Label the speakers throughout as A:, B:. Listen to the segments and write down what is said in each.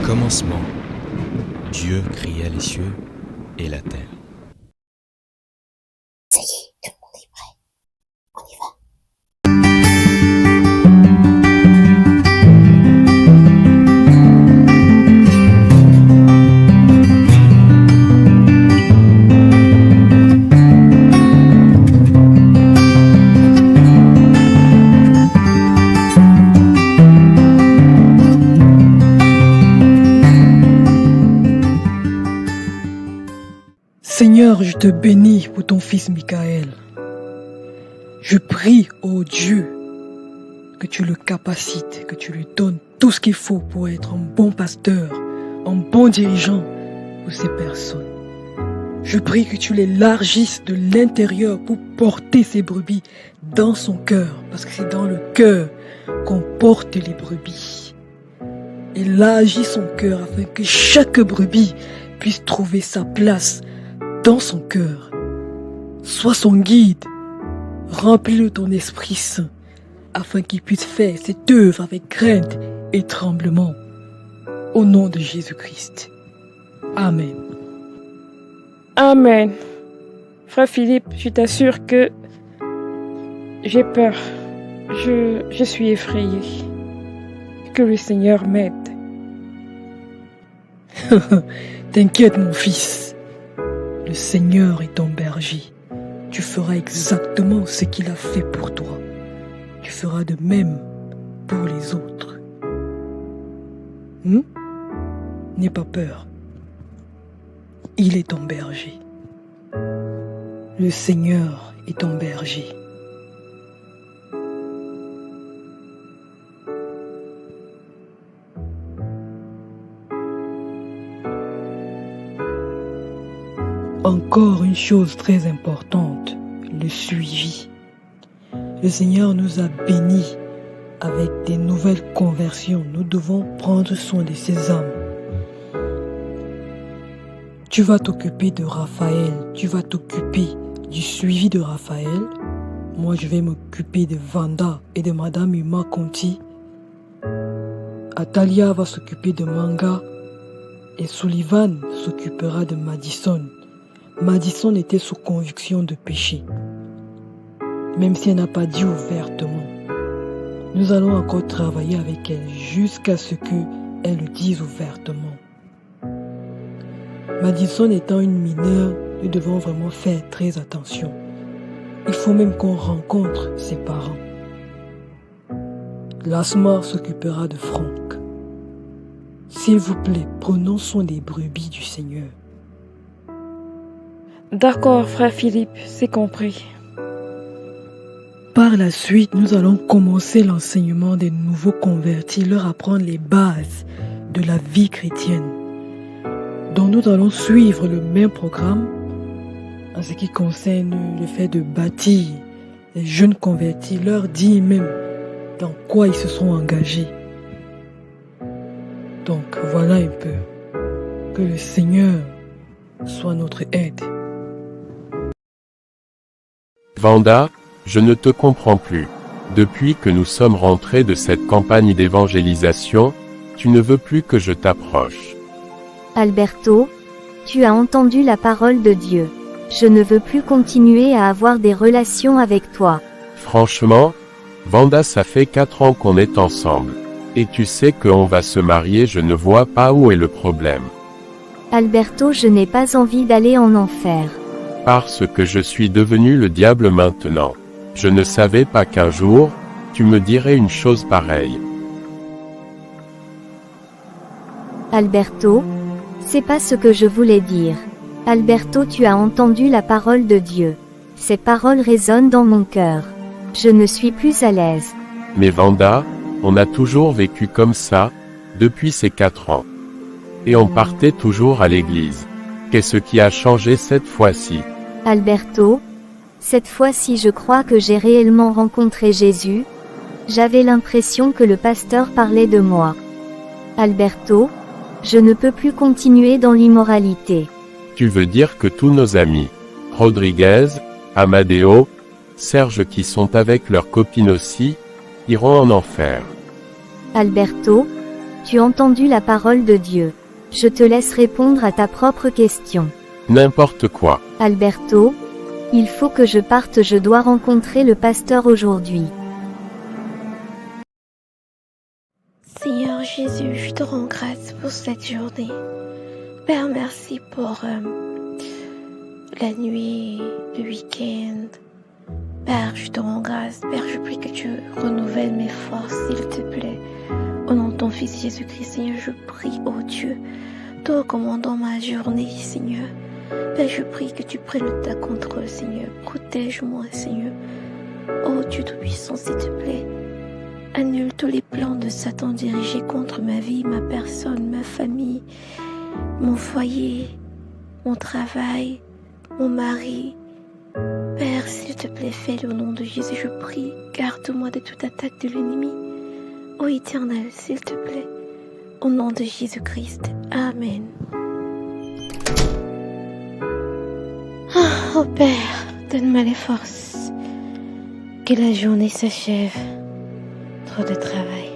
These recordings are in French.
A: commencement, Dieu créa les cieux et la terre.
B: Ça y est, tout le monde est prêt. On y va.
C: Seigneur, je te bénis pour ton fils Michael. Je prie, ô Dieu, que tu le capacites, que tu lui donnes tout ce qu'il faut pour être un bon pasteur, un bon dirigeant pour ces personnes. Je prie que tu l'élargisses de l'intérieur pour porter ces brebis dans son cœur, parce que c'est dans le cœur qu'on porte les brebis. Élargis son cœur afin que chaque brebis puisse trouver sa place dans son cœur. Sois son guide. Remplis-le de ton Esprit Saint afin qu'il puisse faire cette œuvre avec crainte et tremblement. Au nom de Jésus-Christ. Amen.
D: Amen. Frère Philippe, je t'assure que j'ai peur. Je suis effrayé. Que le Seigneur m'aide.
C: T'inquiète mon fils. Le Seigneur est ton berger. Tu feras exactement ce qu'il a fait pour toi. Tu feras de même pour les autres. N'aie pas peur. Il est ton berger. Le Seigneur est ton berger. Encore une chose très importante, le suivi. Le Seigneur nous a bénis avec des nouvelles conversions. Nous devons prendre soin de ces âmes. Tu vas t'occuper de Raphaël, tu vas t'occuper du suivi de Raphaël. Moi, je vais m'occuper de Vanda et de Madame Uma Conti. Atalia va s'occuper de Manga et Sullivan s'occupera de Madison. Madison était sous conviction de péché, même si elle n'a pas dit ouvertement. Nous allons encore travailler avec elle jusqu'à ce qu'elle le dise ouvertement. Madison étant une mineure, nous devons vraiment faire très attention. Il faut même qu'on rencontre ses parents. Lasmar s'occupera de Franck. S'il vous plaît, prenons soin des brebis du Seigneur.
D: D'accord, frère Philippe, c'est compris.
C: Par la suite, nous allons commencer l'enseignement des nouveaux convertis, leur apprendre les bases de la vie chrétienne. Donc nous allons suivre le même programme en ce qui concerne le fait de bâtir les jeunes convertis, leur dire même dans quoi ils se sont engagés. Donc voilà un peu. Que le Seigneur soit notre aide.
E: Vanda, je ne te comprends plus. Depuis que nous sommes rentrés de cette campagne d'évangélisation, tu ne veux plus que je t'approche.
F: Alberto, tu as entendu la parole de Dieu. Je ne veux plus continuer à avoir des relations avec toi.
E: Franchement, Vanda, ça fait 4 ans qu'on est ensemble. Et tu sais qu'on va se marier, je ne vois pas où est le problème.
F: Alberto, je n'ai pas envie d'aller en enfer.
E: Parce que je suis devenu le diable maintenant. Je ne savais pas qu'un jour, tu me dirais une chose pareille.
F: Alberto, c'est pas ce que je voulais dire. Alberto, tu as entendu la parole de Dieu. Ces paroles résonnent dans mon cœur. Je ne suis plus à l'aise.
E: Mais Vanda, on a toujours vécu comme ça, depuis ces 4 ans. Et on partait toujours à l'église. Qu'est-ce qui a changé cette fois-ci?
F: Alberto, cette fois-ci je crois que j'ai réellement rencontré Jésus. J'avais l'impression que le pasteur parlait de moi. Alberto, je ne peux plus continuer dans l'immoralité.
E: Tu veux dire que tous nos amis, Rodriguez, Amadeo, Serge qui sont avec leurs copines aussi, iront en enfer.
F: Alberto, Tu as entendu la parole de Dieu. Je te laisse répondre à ta propre question.
E: N'importe quoi.
F: Alberto, il faut que je parte, je dois rencontrer le pasteur aujourd'hui.
B: Seigneur Jésus, je te rends grâce pour cette journée. Père, merci pour la nuit, le week-end. Père, je te rends grâce. Père, je prie que tu renouvelles mes forces, s'il te plaît. Au nom de ton Fils Jésus-Christ, Seigneur, je prie, oh Dieu, te recommandant ma journée, Seigneur. Père, je prie que tu prennes le tas contre eux, Seigneur. Protège-moi, Seigneur. Oh Dieu Tout-Puissant, s'il te plaît. Annule tous les plans de Satan dirigés contre ma vie, ma personne, ma famille, mon foyer, mon travail, mon mari. Père, s'il te plaît, fais-le au nom de Jésus, je prie. Garde-moi de toute attaque de l'ennemi. Ô Éternel, s'il te plaît, au nom de Jésus-Christ. Amen. Oh Père, donne-moi les forces. Que la journée s'achève. Trop de travail.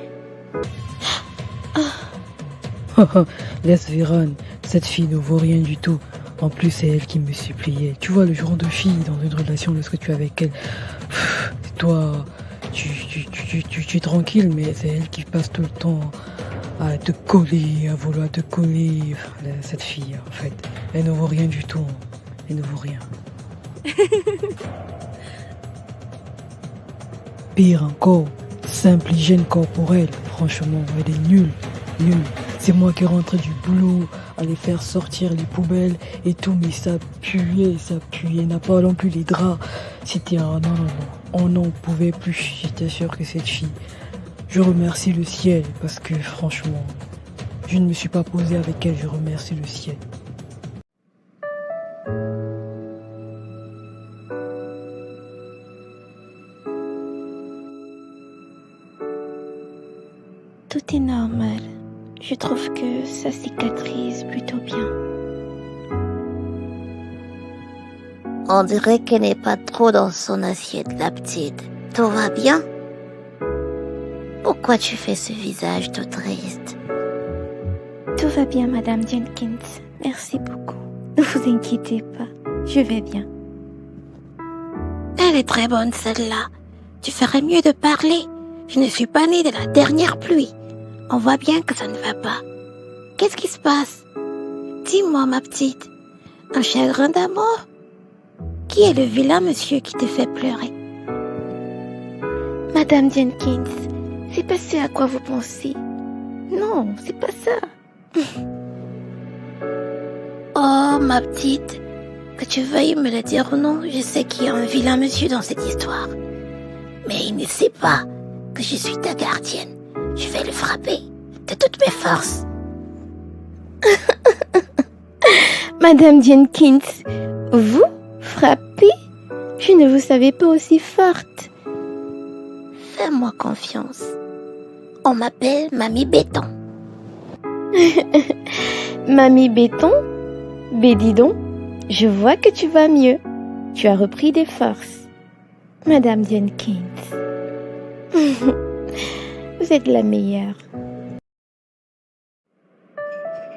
C: Laisse Vérone, cette fille ne vaut rien du tout. En plus, c'est elle qui me suppliait. Tu vois le genre de fille dans une relation lorsque tu es avec elle. Toi, tu es tranquille, mais c'est elle qui passe tout le temps à te coller, à vouloir te coller. Cette fille, en fait, elle ne vaut rien du tout. Elle ne vaut rien. Pire encore, simple hygiène corporelle. Franchement, elle est nulle. C'est moi qui rentrais du boulot, aller faire sortir les poubelles et tout, mais ça puait, n'a pas non plus les draps. C'était un non, on n'en pouvait plus, j'étais sûr que cette fille. Je remercie le ciel parce que franchement, je ne me suis pas posé avec elle, je remercie le ciel.
B: Tout est normal. Je trouve que ça cicatrise plutôt bien.
G: On dirait qu'elle n'est pas trop dans son assiette, la petite. Tout va bien? Pourquoi tu fais ce visage tout triste?
B: Tout va bien, Madame Jenkins. Merci beaucoup. Ne vous inquiétez pas. Je vais bien.
G: Elle est très bonne, celle-là. Tu ferais mieux de parler. Je ne suis pas née de la dernière pluie. On voit bien que ça ne va pas. Qu'est-ce qui se passe? Dis-moi, ma petite. Un chagrin d'amour? Qui est le vilain monsieur qui te fait pleurer?
B: Madame Jenkins, c'est pas ce à quoi vous pensez. Non, c'est pas ça.
G: Oh, ma petite. Que tu veuilles me le dire ou non, je sais qu'il y a un vilain monsieur dans cette histoire. Mais il ne sait pas que je suis ta gardienne. Je vais le frapper de toutes mes forces.
B: Madame Jenkins, vous frappez? Je ne vous savais pas aussi forte.
G: Fais-moi confiance. On m'appelle Mamie Béton.
B: Mamie Béton? Ben dis donc, je vois que tu vas mieux. Tu as repris des forces. Madame Jenkins. Vous êtes la meilleure.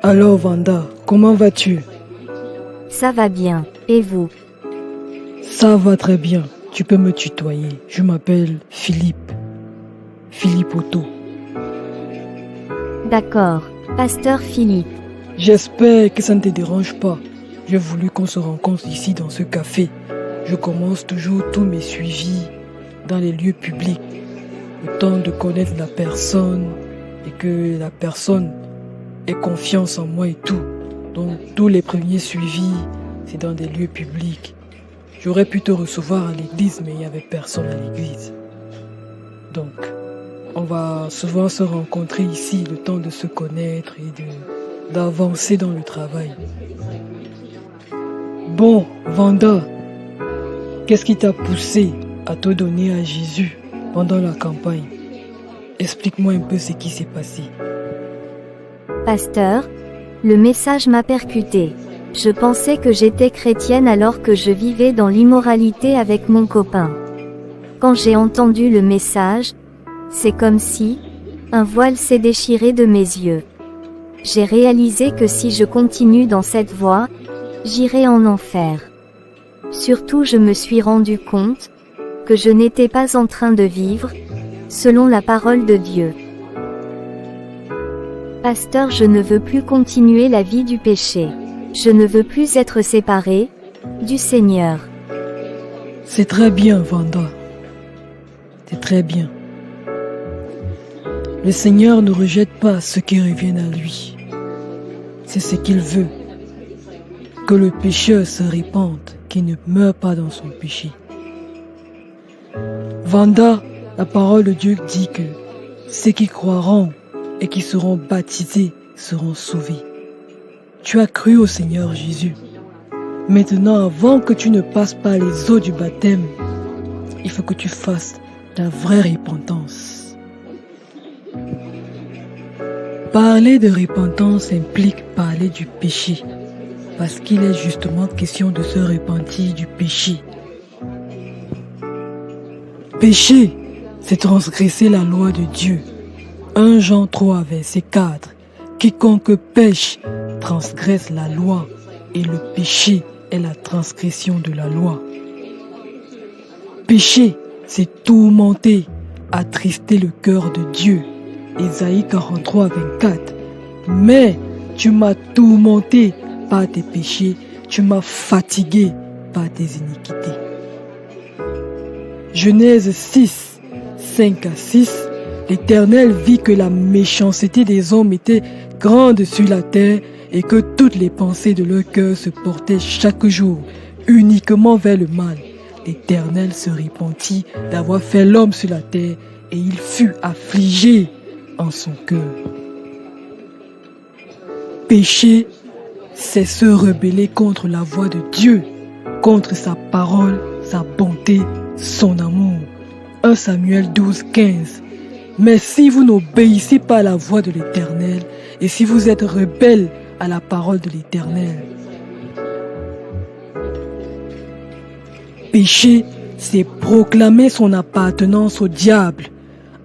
C: Alors Vanda, comment vas-tu?
F: Ça va bien. Et vous?
C: Ça va très bien. Tu peux me tutoyer. Je m'appelle Philippe. Philippe Otto.
F: D'accord, pasteur Philippe.
C: J'espère que ça ne te dérange pas. J'ai voulu qu'on se rencontre ici dans ce café. Je commence toujours tous mes suivis dans les lieux publics. Le temps de connaître la personne et que la personne ait confiance en moi et tout. Donc tous les premiers suivis, c'est dans des lieux publics. J'aurais pu te recevoir à l'église, mais il n'y avait personne à l'église. Donc, on va souvent se rencontrer ici, le temps de se connaître et d'avancer dans le travail. Bon, Vanda, qu'est-ce qui t'a poussé à te donner à Jésus pendant la campagne? Explique-moi un peu ce qui s'est passé.
F: Pasteur, le message m'a percuté. Je pensais que j'étais chrétienne alors que je vivais dans l'immoralité avec mon copain. Quand j'ai entendu le message, c'est comme si Un voile s'est déchiré de mes yeux. J'ai réalisé que si je continue dans cette voie, j'irai en enfer. Surtout je me suis rendu compte que je n'étais pas en train de vivre selon la parole de Dieu. Pasteur, je ne veux plus continuer la vie du péché. Je ne veux plus être séparé du Seigneur.
C: C'est très bien, Vanda. C'est très bien. Le Seigneur ne rejette pas ceux qui reviennent à lui. C'est ce qu'il veut. Que le pécheur se répande, qu'il ne meure pas dans son péché. Vanda, la parole de Dieu dit que ceux qui croiront et qui seront baptisés seront sauvés. Tu as cru au Seigneur Jésus. Maintenant, avant que tu ne passes par les eaux du baptême, il faut que tu fasses la vraie repentance. Parler de repentance implique parler du péché, parce qu'il est justement question de se repentir du péché. Péché, c'est transgresser la loi de Dieu. 1 Jean 3, verset 4. Quiconque pêche transgresse la loi, et le péché est la transgression de la loi. Péché, c'est tourmenter, attrister le cœur de Dieu. Ésaïe 43, 24. Mais tu m'as tourmenté par tes péchés, tu m'as fatigué par tes iniquités. Genèse 6, 5 à 6. L'Éternel vit que la méchanceté des hommes était grande sur la terre et que toutes les pensées de leur cœur se portaient chaque jour uniquement vers le mal. L'Éternel se repentit d'avoir fait l'homme sur la terre et il fut affligé en son cœur. Péché, c'est se rebeller contre la voix de Dieu, contre sa parole, sa bonté, son amour. 1 Samuel 12, 15. Mais si vous n'obéissez pas à la voix de l'Éternel, et si vous êtes rebelles à la parole de l'Éternel, péché, c'est proclamer son appartenance au diable.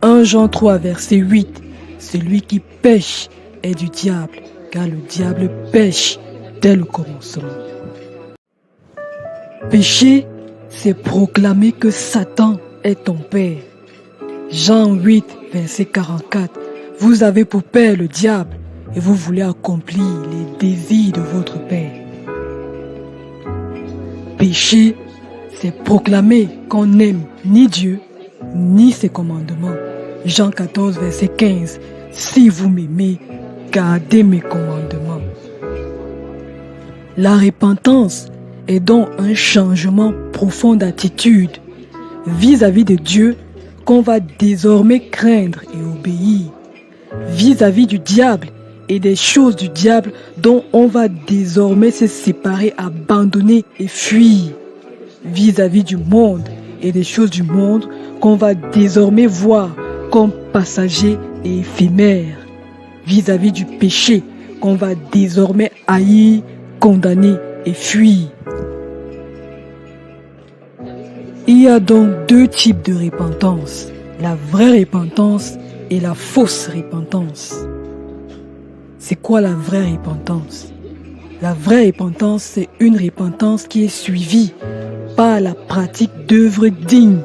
C: 1 Jean 3, verset 8. Celui qui pêche est du diable, car le diable pêche dès le commencement. Péché, c'est proclamer que Satan est ton père. Jean 8, verset 44. Vous avez pour père le diable et vous voulez accomplir les désirs de votre père. Péché, c'est proclamer qu'on n'aime ni Dieu ni ses commandements. Jean 14, verset 15. Si vous m'aimez, gardez mes commandements. La repentance est donc un changement profond d'attitude vis-à-vis de Dieu qu'on va désormais craindre et obéir, vis-à-vis du diable et des choses du diable dont on va désormais se séparer, abandonner et fuir, vis-à-vis du monde et des choses du monde qu'on va désormais voir comme passagers et éphémères, vis-à-vis du péché qu'on va désormais haïr, condamner et fuir. Il y a donc deux types de repentance, la vraie repentance et la fausse repentance. C'est quoi la vraie repentance? La vraie repentance, c'est une repentance qui est suivie par la pratique d'œuvres dignes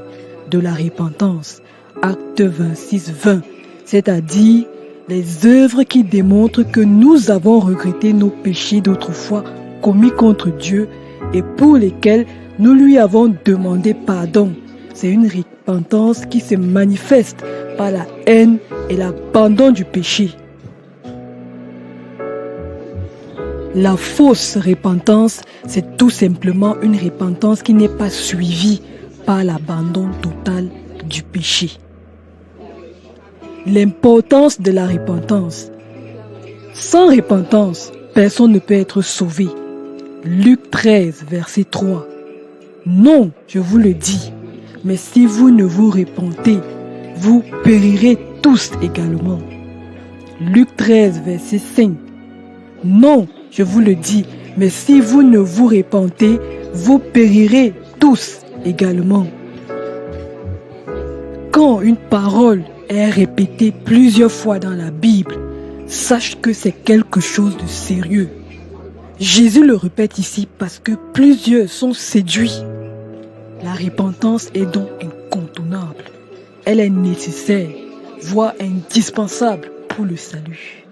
C: de la repentance. Acte 26, 20, c'est-à-dire les œuvres qui démontrent que nous avons regretté nos péchés d'autrefois commis contre Dieu et pour lesquels nous lui avons demandé pardon. C'est une repentance qui se manifeste par la haine et l'abandon du péché. La fausse repentance, c'est tout simplement une repentance qui n'est pas suivie par l'abandon total du péché. L'importance de la repentance. Sans repentance, personne ne peut être sauvé. Luc 13, verset 3. Non, je vous le dis, mais si vous ne vous repentez, vous périrez tous également. Luc 13, verset 5. Non, je vous le dis, mais si vous ne vous repentez, vous périrez tous également. Quand une parole est répété plusieurs fois dans la Bible, sache que c'est quelque chose de sérieux. Jésus le répète ici parce que plusieurs sont séduits. La repentance est donc incontournable. Elle est nécessaire, voire indispensable pour le salut.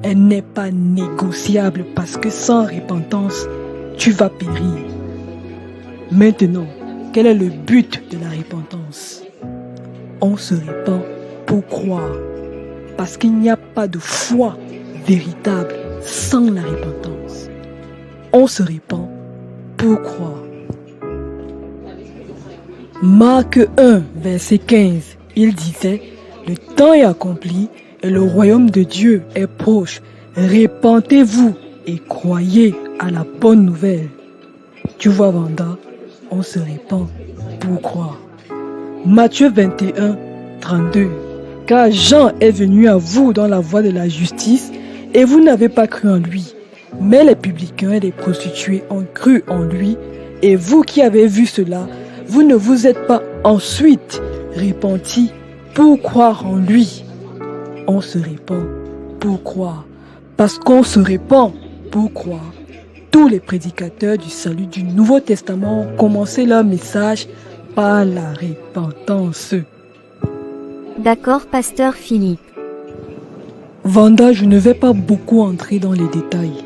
C: Elle n'est pas négociable parce que sans repentance, tu vas périr. Maintenant, quel est le but de la repentance? On se répand pour croire, parce qu'il n'y a pas de foi véritable sans la repentance. On se répand pour croire. Marc 1, verset 15, il disait, « Le temps est accompli et le royaume de Dieu est proche. Répentez-vous et croyez à la bonne nouvelle. » Tu vois, Vanda, on se répand pour croire. Matthieu 21, 32. Car Jean est venu à vous dans la voie de la justice et vous n'avez pas cru en lui. Mais les publicains et les prostituées ont cru en lui et vous qui avez vu cela, vous ne vous êtes pas ensuite repentis pour croire en lui. On se répand pour croire. Parce qu'on se répand pour croire. Tous les prédicateurs du salut du Nouveau Testament ont commencé leur message par la repentance.
F: D'accord, pasteur Philippe.
C: Vanda, je ne vais pas beaucoup entrer dans les détails.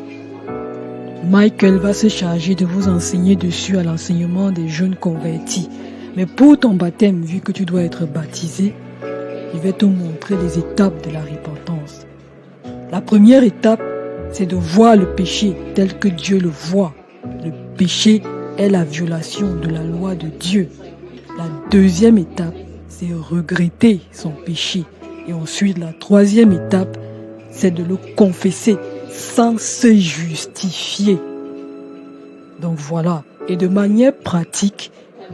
C: Michael va se charger de vous enseigner dessus à l'enseignement des jeunes convertis. Mais pour ton baptême, vu que tu dois être baptisé, je vais te montrer les étapes de la repentance. La première étape, c'est de voir le péché tel que Dieu le voit. Le péché est la violation de la loi de Dieu. La deuxième étape, c'est regretter son péché. Et ensuite, la troisième étape, c'est de le confesser sans se justifier. Donc voilà. Et de manière pratique,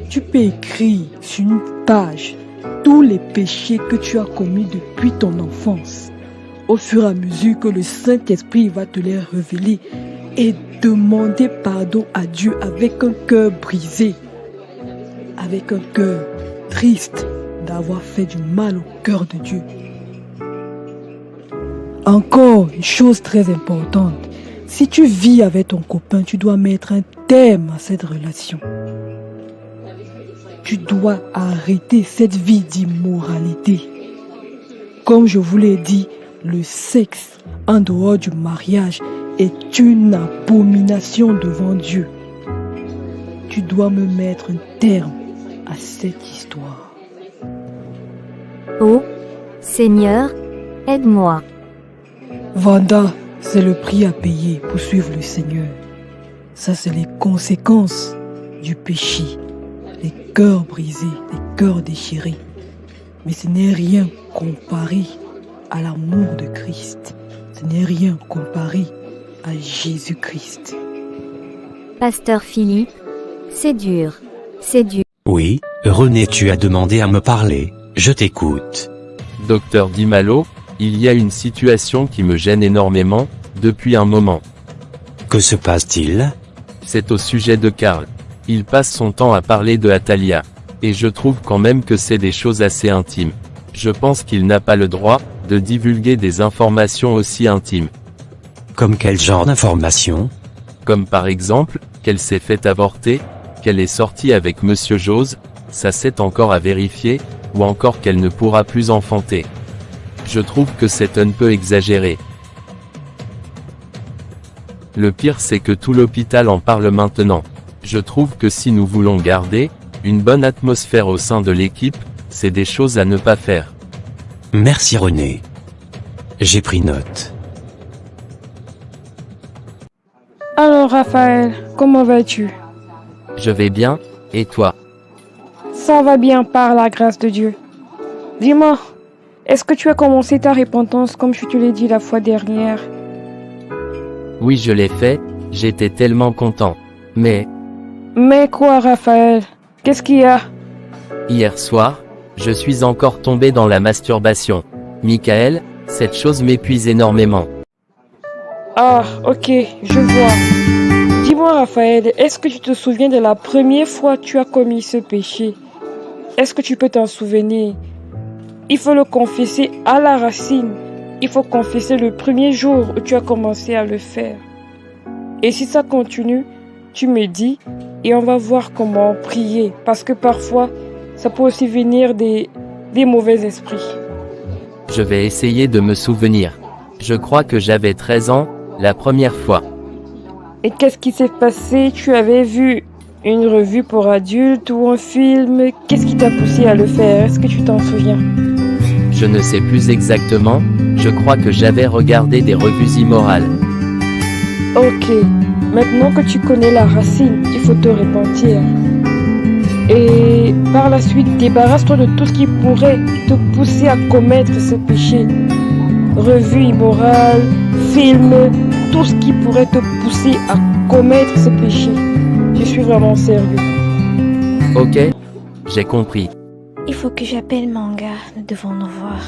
C: tu peux écrire sur une page tous les péchés que tu as commis depuis ton enfance. Au fur et à mesure que le Saint-Esprit va te les révéler et demander pardon à Dieu avec un cœur brisé, avec un cœur triste d'avoir fait du mal au cœur de Dieu. Encore une chose très importante, si tu vis avec ton copain, tu dois mettre un terme à cette relation. Tu dois arrêter cette vie d'immoralité. Comme je vous l'ai dit, le sexe en dehors du mariage est une abomination devant Dieu. Tu dois me mettre un terme à cette histoire.
F: Oh, Seigneur, aide-moi.
C: Vanda, c'est le prix à payer pour suivre le Seigneur. Ça, c'est les conséquences du péché. Les cœurs brisés, les cœurs déchirés. Mais ce n'est rien comparé à l'amour de Christ. Ce n'est rien comparé à Jésus-Christ.
F: Pasteur Philippe, c'est dur. C'est dur.
A: Oui, René, tu as demandé à me parler, je t'écoute.
E: Docteur Dimalo, il y a une situation qui me gêne énormément, depuis un moment.
A: Que se passe-t-il?
E: C'est au sujet de Karl. Il passe son temps à parler de Atalia. Et je trouve quand même que c'est des choses assez intimes. Je pense qu'il n'a pas le droit de divulguer des informations aussi intimes.
A: Comme quel genre d'informations?
E: Comme par exemple, qu'elle s'est fait avorter, qu'elle est sortie avec Monsieur Jose, ça c'est encore à vérifier, ou encore qu'elle ne pourra plus enfanter. Je trouve que c'est un peu exagéré. Le pire c'est que tout l'hôpital en parle maintenant. Je trouve que si nous voulons garder une bonne atmosphère au sein de l'équipe, c'est des choses à ne pas faire.
A: Merci René. J'ai pris note.
D: Alors Raphaël, comment vas-tu?
H: Je vais bien, et toi?
D: Ça va bien par la grâce de Dieu. Dis-moi, est-ce que tu as commencé ta repentance comme je te l'ai dit la fois dernière?
H: Oui, je l'ai fait, j'étais tellement content. Mais
D: quoi, Raphaël? Qu'est-ce qu'il y a?
H: hier soir, je suis encore tombé dans la masturbation. Michael, cette chose m'épuise énormément.
D: Ah, ok, je vois. Dis-moi, Raphaël, est-ce que tu te souviens de la première fois que tu as commis ce péché? Est-ce que tu peux t'en souvenir? Il faut le confesser à la racine. Il faut confesser le premier jour où tu as commencé à le faire. Et si ça continue, tu me dis et on va voir comment prier. Parce que parfois, ça peut aussi venir des mauvais esprits.
H: Je vais essayer de me souvenir. Je crois que j'avais 13 ans, la première fois.
D: Et qu'est-ce qui s'est passé? Tu avais vu une revue pour adultes ou un film? Qu'est-ce qui t'a poussé à le faire? Est-ce que tu t'en souviens?
H: Je ne sais plus exactement, je crois que j'avais regardé des revues immorales.
D: Ok, maintenant que tu connais la racine, il faut te repentir. Et par la suite, débarrasse-toi de tout ce qui pourrait te pousser à commettre ce péché. Revue immorale, film, tout ce qui pourrait te pousser à commettre ce péché. Je suis vraiment sérieux.
H: Ok, j'ai compris.
B: Il faut que j'appelle Manga, nous devons nous voir.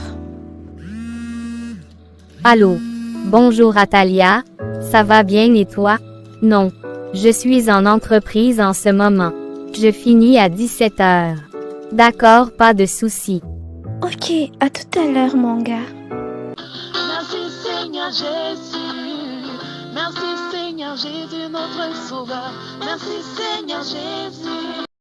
F: Allô? Bonjour Atalia, ça va bien et toi? Non. Je suis en entreprise en ce moment. Je finis à 17h. D'accord, pas de souci.
B: Ok, à tout à l'heure, Manga.
I: Merci Seigneur Jésus. Merci Seigneur Jésus, notre Sauveur. Merci Seigneur Jésus.